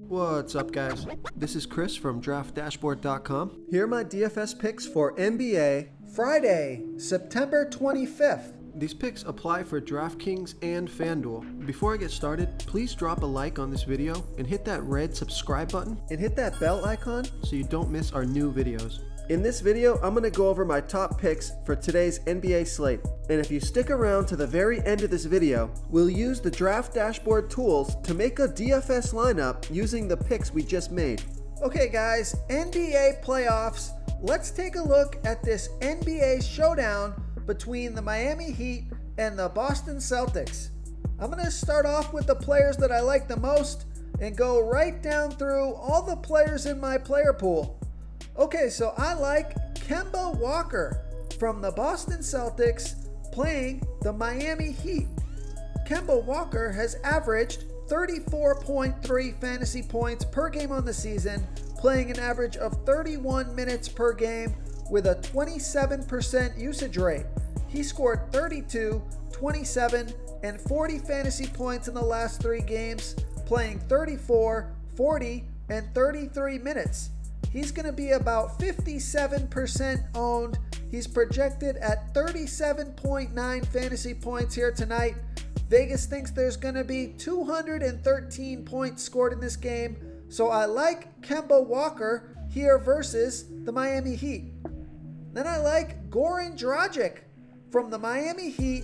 What's up, guys? This is Chris from DraftDashboard.com. Here are my DFS picks for NBA Friday, September 25th. These picks apply for DraftKings and FanDuel. Before I get started, please drop a like on this video and hit that red subscribe button and hit that bell icon so you don't miss our new videos. In this video, I'm going to go over my top picks for today's NBA slate. And if you stick around to the very end of this video, we'll use the Draft Dashboard tools to make a DFS lineup using the picks we just made. Okay guys, NBA playoffs. Let's take a look at this NBA showdown between the Miami Heat and the Boston Celtics. I'm going to start off with the players that I like the most and go right down through all the players in my player pool. Okay, so I like Kemba Walker from the Boston Celtics playing the Miami Heat. Kemba Walker has averaged 34.3 fantasy points per game on the season, playing an average of 31 minutes per game with a 27% usage rate. He scored 32, 27, and 40 fantasy points in the last 3 games, playing 34, 40, and 33 minutes. He's going to be about 57% owned. He's projected at 37.9 fantasy points here tonight. Vegas thinks there's going to be 213 points scored in this game. So I like Kemba Walker here versus the Miami Heat. Then I like Goran Dragic from the Miami Heat,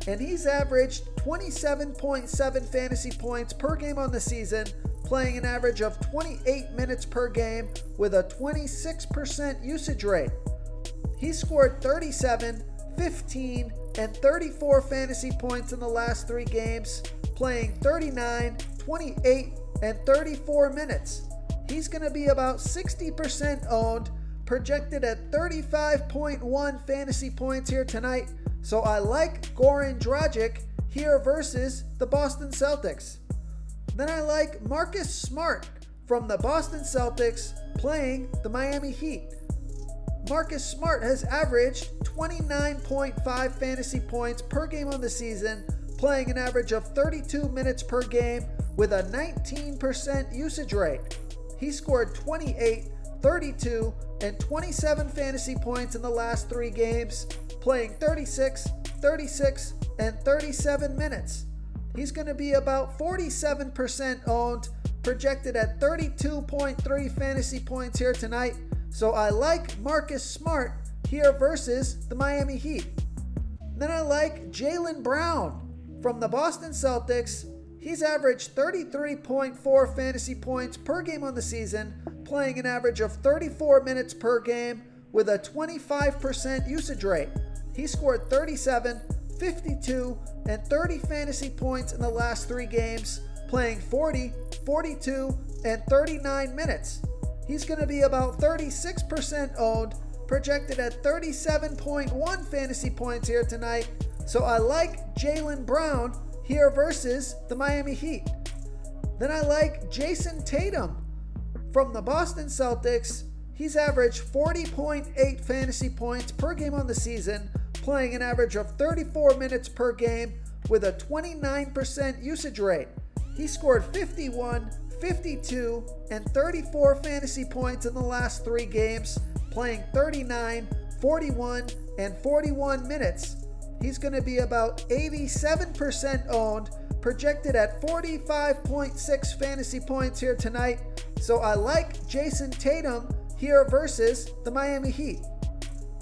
and he's averaged 27.7 fantasy points per game on the season, playing an average of 28 minutes per game with a 26% usage rate. He scored 37, 15, and 34 fantasy points in the last 3 games, playing 39, 28, and 34 minutes. He's going to be about 60% owned, projected at 35.1 fantasy points here tonight. So I like Goran Dragic here versus the Boston Celtics. Then I like Marcus Smart from the Boston Celtics playing the Miami Heat. Marcus Smart has averaged 29.5 fantasy points per game on the season, playing an average of 32 minutes per game with a 19% usage rate. He scored 28, 32, and 27 fantasy points in the last 3 games, playing 36, 36, and 37 minutes. He's going to be about 47% owned, projected at 32.3 fantasy points here tonight. So I like Marcus Smart here versus the Miami Heat. Then I like Jaylen Brown from the Boston Celtics. He's averaged 33.4 fantasy points per game on the season, playing an average of 34 minutes per game with a 25% usage rate. He scored 37, 52, and 30 fantasy points in the last 3 games, playing 40, 42, and 39 minutes. He's going to be about 36% owned, projected at 37.1 fantasy points here tonight. So I like Jaylen Brown here versus the Miami Heat. Then I like Jason Tatum from the Boston Celtics. He's averaged 40.8 fantasy points per game on the season, playing an average of 34 minutes per game with a 29% usage rate. He scored 51, 52, and 34 fantasy points in the last 3 games, playing 39, 41, and 41 minutes. He's going to be about 87% owned, projected at 45.6 fantasy points here tonight. So I like Jason Tatum here versus the Miami Heat.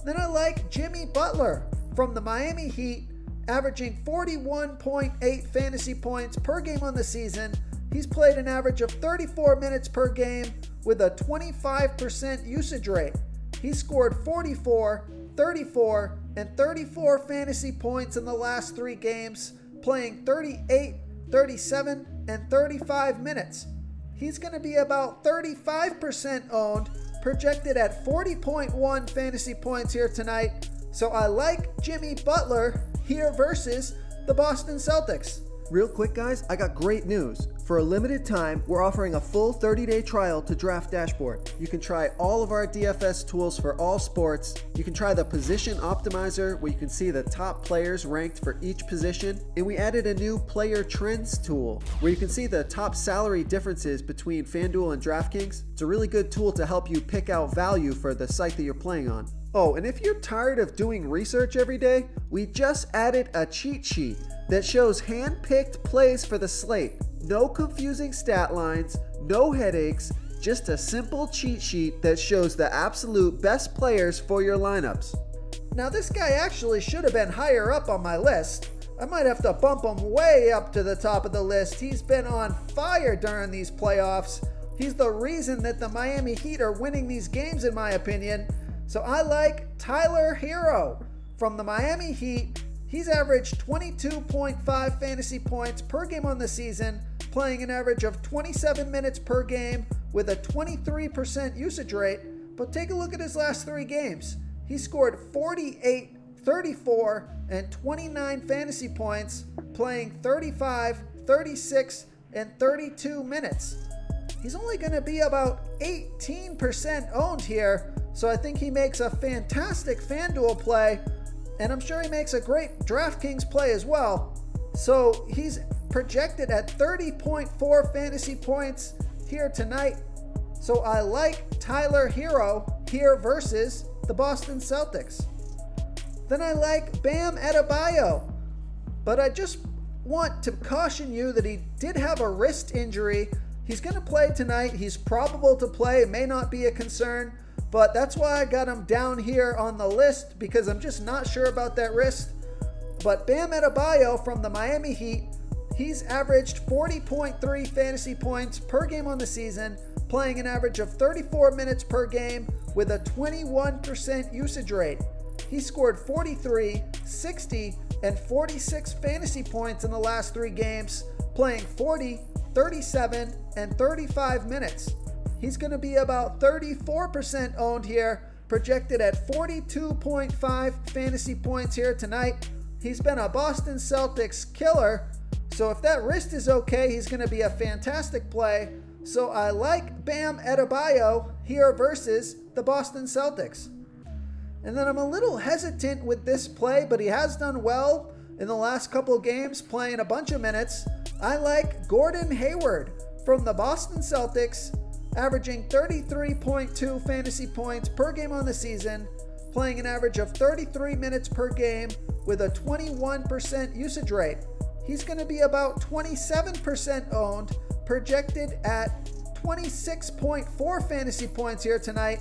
Then I like Jimmy Butler from the Miami Heat, averaging 41.8 fantasy points per game on the season. He's played an average of 34 minutes per game with a 25% usage rate. He scored 44, 34, and 34 fantasy points in the last 3 games, playing 38, 37, and 35 minutes. He's going to be about 35% owned, projected at 40.1 fantasy points here tonight. So I like Jimmy Butler here versus the Boston Celtics. Real quick guys, I got great news. For a limited time, we're offering a full 30-day trial to Draft Dashboard. You can try all of our DFS tools for all sports. You can try the Position Optimizer, where you can see the top players ranked for each position. And we added a new Player Trends tool, where you can see the top salary differences between FanDuel and DraftKings. It's a really good tool to help you pick out value for the site that you're playing on. Oh, and if you're tired of doing research every day, we just added a cheat sheet that shows hand-picked plays for the slate. No confusing stat lines, no headaches, just a simple cheat sheet that shows the absolute best players for your lineups. Now this guy actually should have been higher up on my list. I might have to bump him way up to the top of the list. He's been on fire during these playoffs. He's the reason that the Miami Heat are winning these games in my opinion. So I like Tyler Hero from the Miami Heat. He's averaged 22.5 fantasy points per game on the season, playing an average of 27 minutes per game with a 23% usage rate. But take a look at his last 3 games. He scored 48, 34, and 29 fantasy points, playing 35, 36, and 32 minutes. He's only going to be about 18% owned here, so I think he makes a fantastic FanDuel play. And I'm sure he makes a great DraftKings play as well. So he's projected at 30.4 fantasy points here tonight. So I like Tyler Hero here versus the Boston Celtics. Then I like Bam Adebayo. But I just want to caution you that he did have a wrist injury. He's going to play tonight. He's probable to play. It may not be a concern. But that's why I got him down here on the list, because I'm just not sure about that wrist. But Bam Adebayo from the Miami Heat, he's averaged 40.3 fantasy points per game on the season, playing an average of 34 minutes per game with a 21% usage rate. He scored 43, 60, and 46 fantasy points in the last 3 games, playing 40, 37, and 35 minutes. He's going to be about 34% owned here, projected at 42.5 fantasy points here tonight. He's been a Boston Celtics killer, so if that wrist is okay, he's going to be a fantastic play. So I like Bam Adebayo here versus the Boston Celtics. And then I'm a little hesitant with this play, but he has done well in the last couple of games, playing a bunch of minutes. I like Gordon Hayward from the Boston Celtics, averaging 33.2 fantasy points per game on the season, playing an average of 33 minutes per game with a 21% usage rate. He's going to be about 27% owned, projected at 26.4 fantasy points here tonight.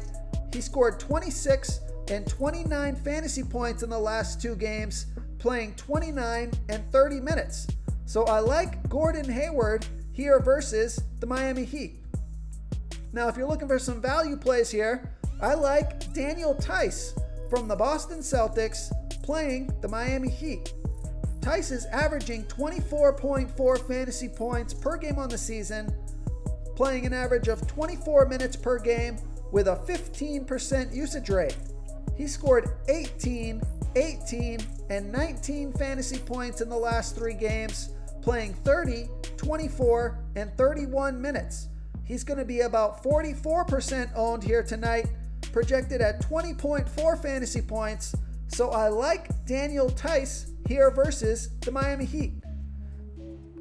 He scored 26 and 29 fantasy points in the last 2 games, playing 29 and 30 minutes. So I like Gordon Hayward here versus the Miami Heat. Now, if you're looking for some value plays here, I like Daniel Tice from the Boston Celtics playing the Miami Heat. Tice is averaging 24.4 fantasy points per game on the season, playing an average of 24 minutes per game with a 15% usage rate. He scored 18, 18, and 19 fantasy points in the last 3 games, playing 30, 24, and 31 minutes. He's going to be about 44% owned here tonight, projected at 20.4 fantasy points. So I like Daniel Tice here versus the Miami Heat.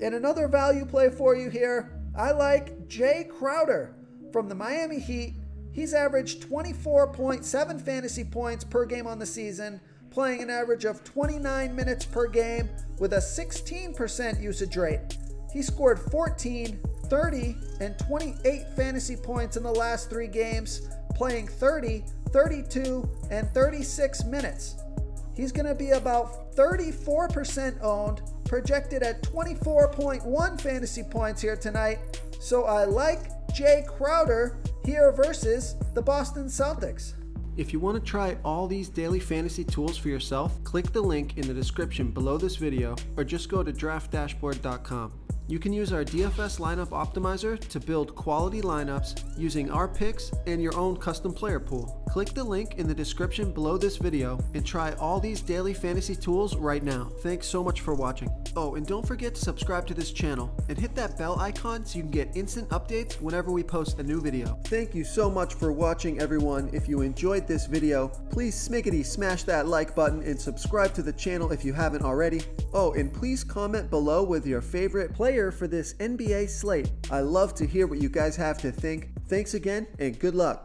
And another value play for you here, I like Jay Crowder from the Miami Heat. He's averaged 24.7 fantasy points per game on the season, playing an average of 29 minutes per game with a 16% usage rate. He scored 14, 30, and 28 fantasy points in the last 3 games, playing 30, 32, and 36 minutes. He's going to be about 34% owned, projected at 24.1 fantasy points here tonight. So I like Jay Crowder here versus the Boston Celtics. If you want to try all these daily fantasy tools for yourself, click the link in the description below this video or just go to draftdashboard.com. You can use our DFS lineup optimizer to build quality lineups using our picks and your own custom player pool. Click the link in the description below this video and try all these daily fantasy tools right now. Thanks so much for watching. Oh, and don't forget to subscribe to this channel and hit that bell icon so you can get instant updates whenever we post a new video. Thank you so much for watching, everyone. If you enjoyed this video, please smiggity smash that like button and subscribe to the channel if you haven't already. Oh, and please comment below with your favorite player for this NBA slate. I love to hear what you guys have to think. Thanks again, and good luck.